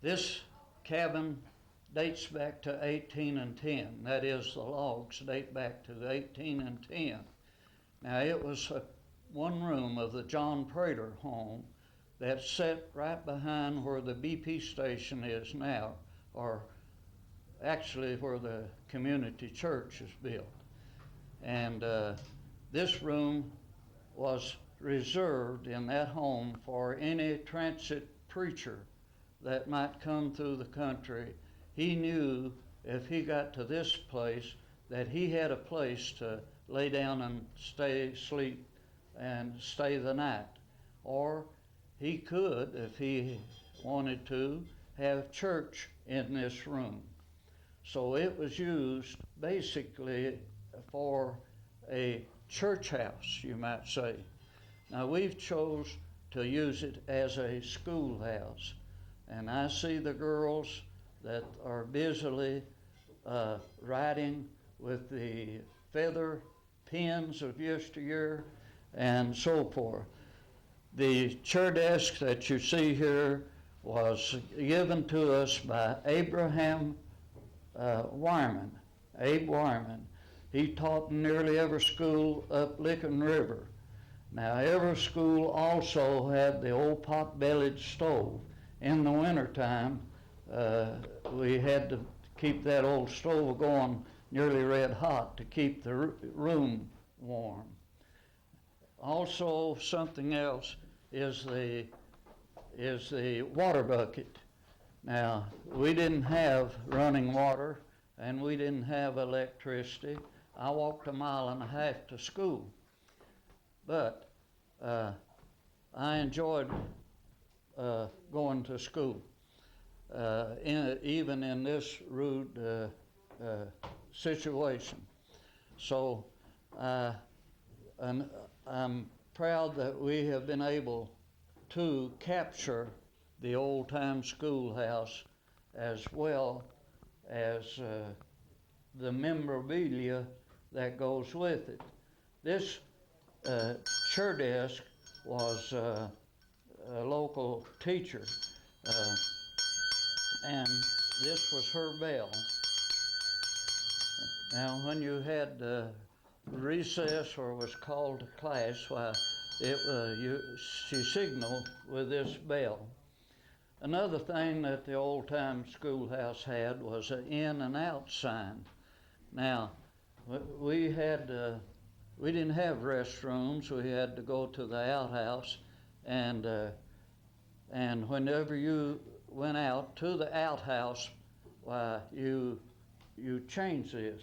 This cabin dates back to 1810. That is, the logs date back to 1810. Now, it was one room of the John Prater home that sat right behind where the BP station is now, or actually where the community church is built. And this room was reserved in that home for any transit preacher that might come through the country. He knew if he got to this place that he had a place to lay down and sleep and stay the night. Or he could, if he wanted to, have church in this room. So it was used basically for a church house, you might say. Now we've chose to use it as a schoolhouse. And I see the girls that are busily writing with the feather pens of yesteryear and so forth. The chair desk that you see here was given to us by Abraham Wyman, Abe Wyman. He taught in nearly every school up Licking River. Now, every school also had the old pot-bellied stove. In the wintertime, we had to keep that old stove going nearly red hot to keep the room warm. Also, something else is the water bucket. Now, we didn't have running water and we didn't have electricity. I walked 1.5 miles to school, but I enjoyed going to school, even in this rude situation. So I'm proud that we have been able to capture the old-time schoolhouse as well as the memorabilia that goes with it. This chair desk was a local teacher, and this was her bell. Now, when you had recess or was called to class, why, she signaled with this bell. Another thing that the old-time schoolhouse had was an in and out sign. Now, we didn't have restrooms. We had to go to the outhouse, and whenever you went out to the outhouse, why, you changed this,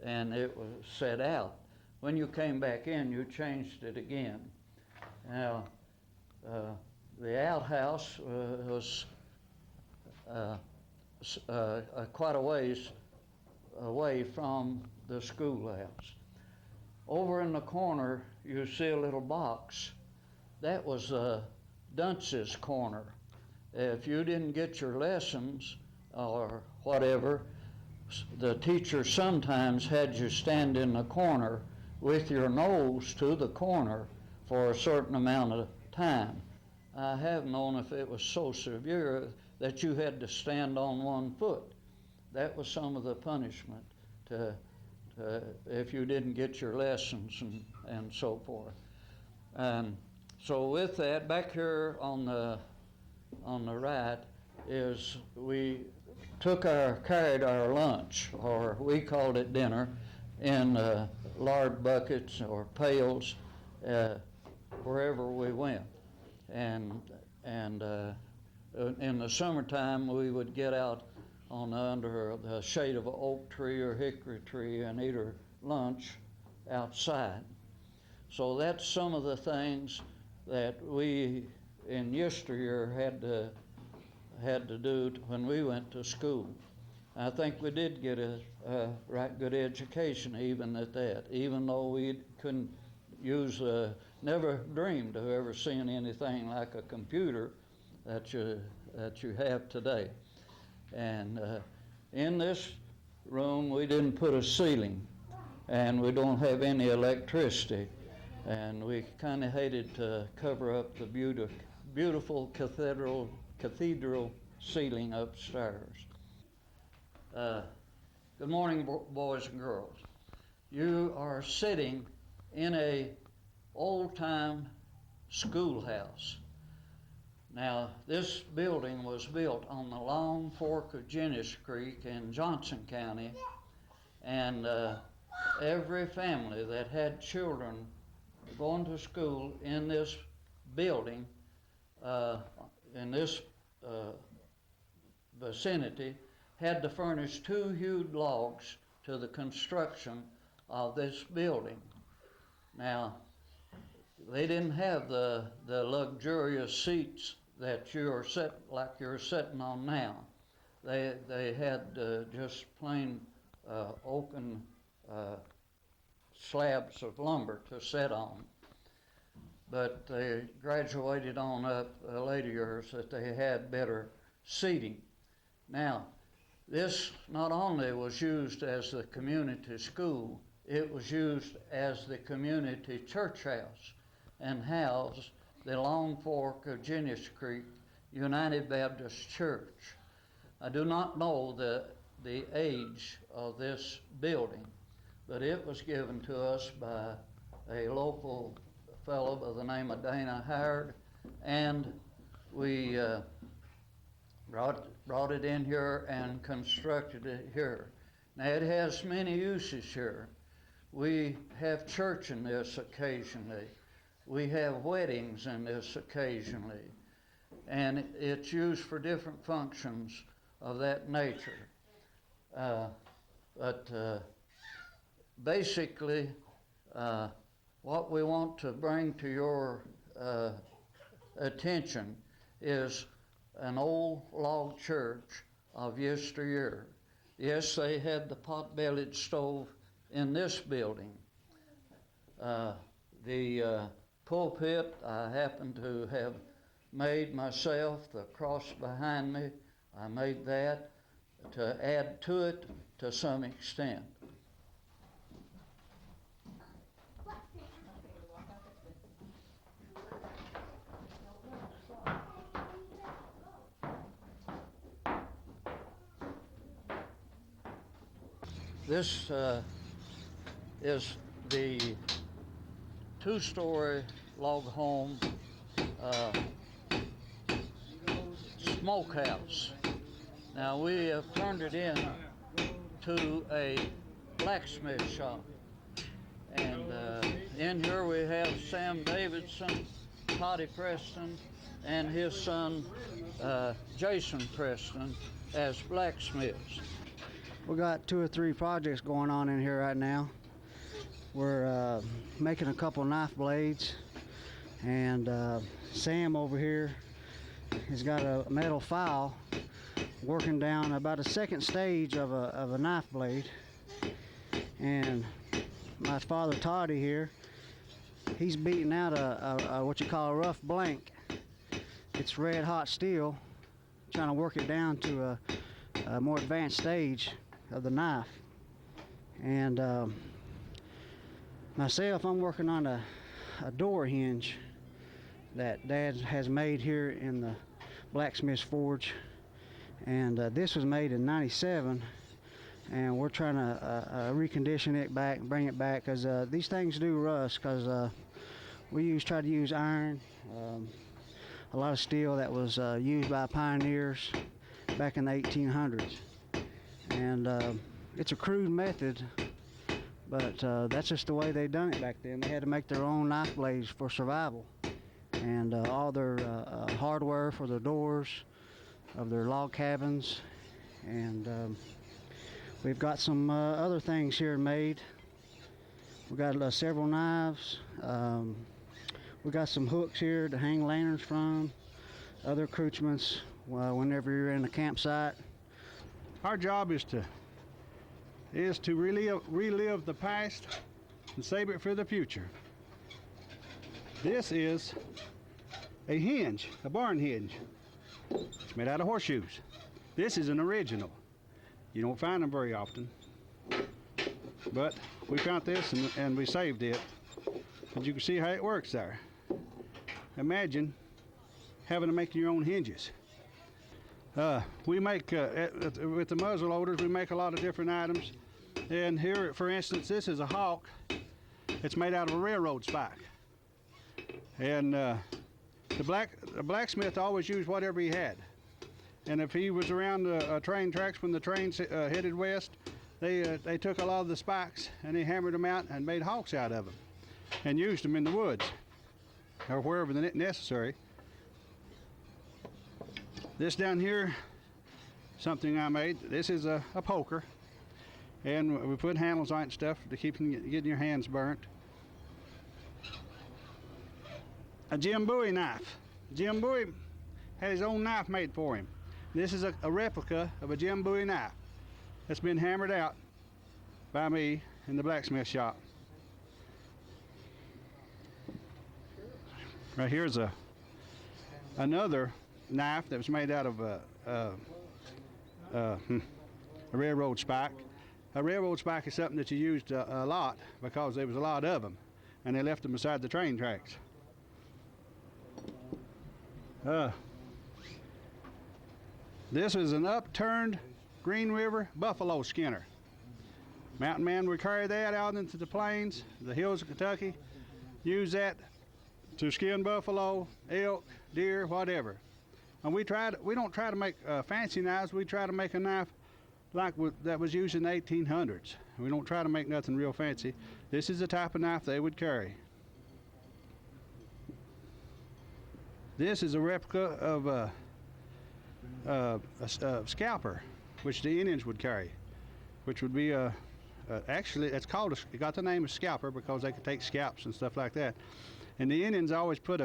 and it was set out. When you came back in, you changed it again. Now, the outhouse was quite a ways away from the schoolhouse. Over in the corner, you see a little box. That was Dunce's corner. If you didn't get your lessons or whatever, the teacher sometimes had you stand in the corner with your nose to the corner for a certain amount of time. I have known if it was so severe that you had to stand on one foot. That was some of the punishment if you didn't get your lessons and so forth. And so with that, back here on the right is we carried our lunch, or we called it dinner, in lard buckets or pails wherever we went. And in the summertime, we would get out under the shade of an oak tree or hickory tree and eat our lunch outside. So that's some of the things that we in yesteryear had to do when we went to school. I think we did get a right good education even at that, even though we couldn't never dreamed of ever seeing anything like a computer that you have today. And in this room, we didn't put a ceiling, and we don't have any electricity, and we kind of hated to cover up the beautiful cathedral ceiling upstairs. Good morning, boys and girls. You are sitting in a old-time schoolhouse. Now, this building was built on the Long Fork of Genesee Creek in Johnson County, and every family that had children going to school in this building, in this vicinity, had to furnish 2 huge logs to the construction of this building. Now, they didn't have the luxurious seats that you're sitting on now. They had just plain oaken slabs of lumber to sit on. But they graduated on up later years that they had better seating. Now, this not only was used as the community school, it was used as the community church house and housed the Long Fork of Genesee Creek United Baptist Church. I do not know the age of this building, but it was given to us by a local fellow by the name of Dana Howard, and we brought it in here and constructed it here. Now, it has many uses here. We have church in this occasionally. We have weddings in this occasionally. And it's used for different functions of that nature. Basically, what we want to bring to your attention is an old log church of yesteryear. Yes, they had the pot-bellied stove in this building. The pulpit I happen to have made myself. The cross behind me, I made that to add to it to some extent. This is the 2-story log home smokehouse. Now, we have turned it in to a blacksmith shop. And in here we have Sam Davidson, Toddy Preston, and his son Jason Preston as blacksmiths. We got 2 or 3 projects going on in here right now. We're making a couple knife blades, and Sam over here has got a metal file working down about a 2nd stage of a knife blade. And my father Toddy here, he's beating out a what you call a rough blank. It's red hot steel, trying to work it down to a more advanced stage of the knife. And myself, I'm working on a door hinge that Dad has made here in the blacksmith's forge. And this was made in '97, and we're trying to recondition it back and bring it back, because these things do rust, because we try to use iron, a lot of steel that was used by pioneers back in the 1800s. And it's a crude method, but that's just the way they done it back then. They had to make their own knife blades for survival, and all their hardware for their doors of their log cabins. And we've got some other things here made. We got several knives. We got some hooks here to hang lanterns from, other accoutrements whenever you're in a campsite. Our job is to relive the past and save it for the future. This is a hinge, a barn hinge. It's made out of horseshoes. This is an original. You don't find them very often. But we found this and we saved it. And you can see how it works there. Imagine having to make your own hinges. We make, with the muzzle loaders, we make a lot of different items. And here, for instance, this is a hawk. It's made out of a railroad spike. And the blacksmith always used whatever he had. And if he was around train tracks when the trains headed west, they took a lot of the spikes and they hammered them out and made hawks out of them and used them in the woods or wherever necessary. This down here, something I made. This is a poker, and we put handles on it and stuff to keep from getting your hands burnt. A Jim Bowie knife. Jim Bowie had his own knife made for him. This is a replica of a Jim Bowie knife that's been hammered out by me in the blacksmith shop. Right here's another knife that was made out of a railroad spike. A railroad spike is something that you used a lot because there was a lot of them, and they left them beside the train tracks. This is an upturned Green River buffalo skinner. Mountain man would carry that out into the plains, the hills of Kentucky, use that to skin buffalo, elk, deer, whatever. And we don't try to make fancy knives. We try to make a knife like that was used in the 1800s. We don't try to make nothing real fancy. This is the type of knife they would carry. This is a replica of a scalper, which the Indians would carry, which would be actually it's called it got the name of scalper because they could take scalps and stuff like that. And the Indians always put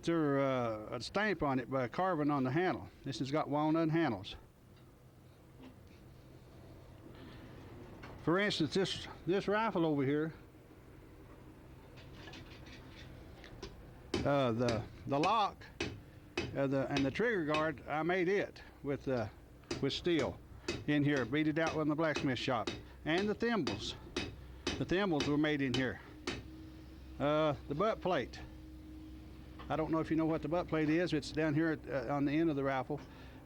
their a stamp on it by carving on the handle. This has got walnut handles. For instance, this rifle over here, the lock and the trigger guard, I made it with steel in here, beat it out in the blacksmith shop. And the thimbles. The thimbles were made in here. The butt plate. I don't know if you know what the butt plate is. It's down here on the end of the rifle,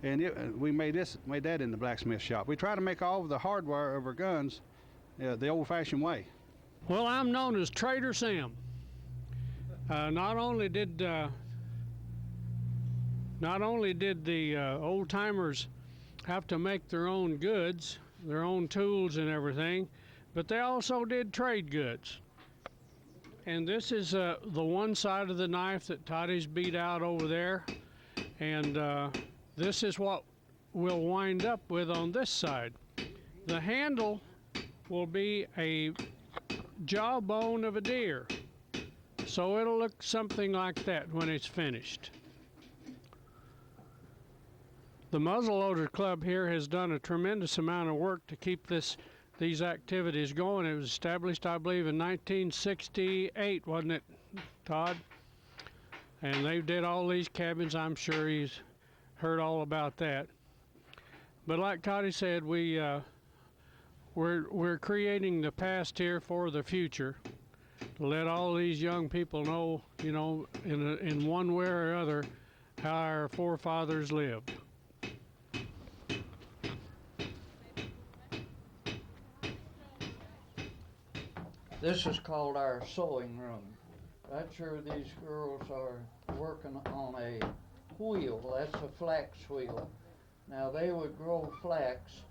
and we made that in the blacksmith shop. We try to make all of the hardware of our guns the old-fashioned way. Well, I'm known as Trader Sam. Not only did the old timers have to make their own goods, their own tools and everything, but they also did trade goods. And this is the one side of the knife that Toddy's beat out over there, and this is what we'll wind up with on this side. The handle will be a jawbone of a deer, so it'll look something like that when it's finished. The Muzzleloader Club here has done a tremendous amount of work to keep these activities going. It was established, I believe, in 1968, wasn't it, Todd? And they did all these cabins. I'm sure he's heard all about that. But like Toddy said, we're creating the past here for the future, to let all these young people know, you know, in one way or other, how our forefathers lived. This is called our sewing room. Right here these girls are working on a wheel. That's a flax wheel. Now they would grow flax,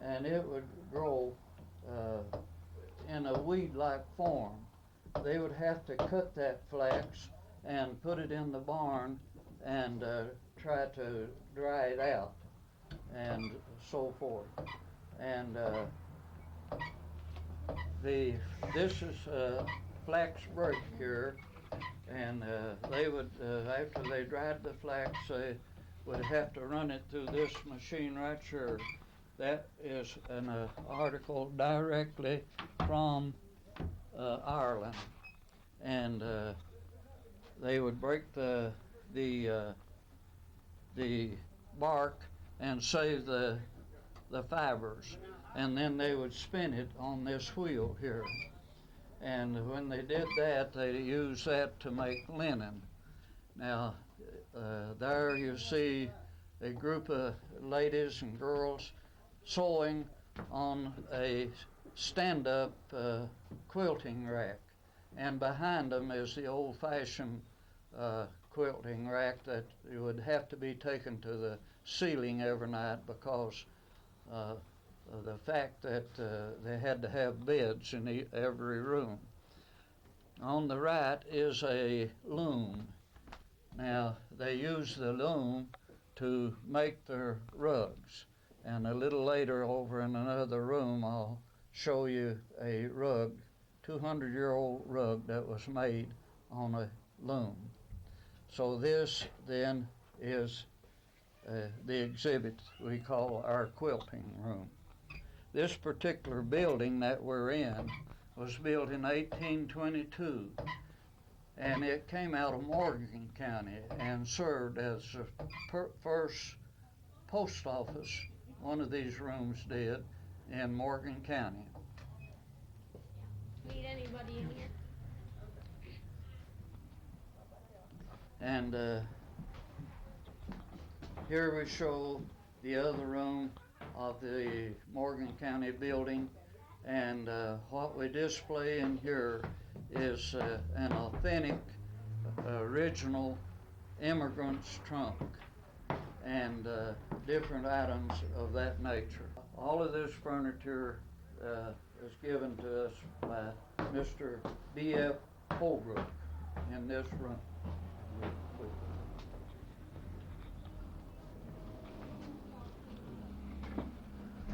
and it would grow in a weed-like form. They would have to cut that flax and put it in the barn and try to dry it out and so forth. And this is flax break here, and they would after they dried the flax, they would have to run it through this machine right here. That is an article directly from Ireland, and they would break the bark and save the fibers, and then they would spin it on this wheel here. And when they did that, they used that to make linen. Now, there you see a group of ladies and girls sewing on a stand-up quilting rack, and behind them is the old-fashioned quilting rack that would have to be taken to the ceiling every night because of the fact that they had to have beds in every room. On the right is a loom. Now, they use the loom to make their rugs, and a little later over in another room I'll show you a rug, 200-year-old rug that was made on a loom. So this then is the exhibit we call our quilting room. This particular building that we're in was built in 1822, and it came out of Morgan County and served as the first post office. One of these rooms did in Morgan County. Meet anybody in here? And here we show the other room of the Morgan County building, and what we display in here is an authentic, original immigrant's trunk and different items of that nature. All of this furniture is given to us by Mr. B.F. Holbrook in this room.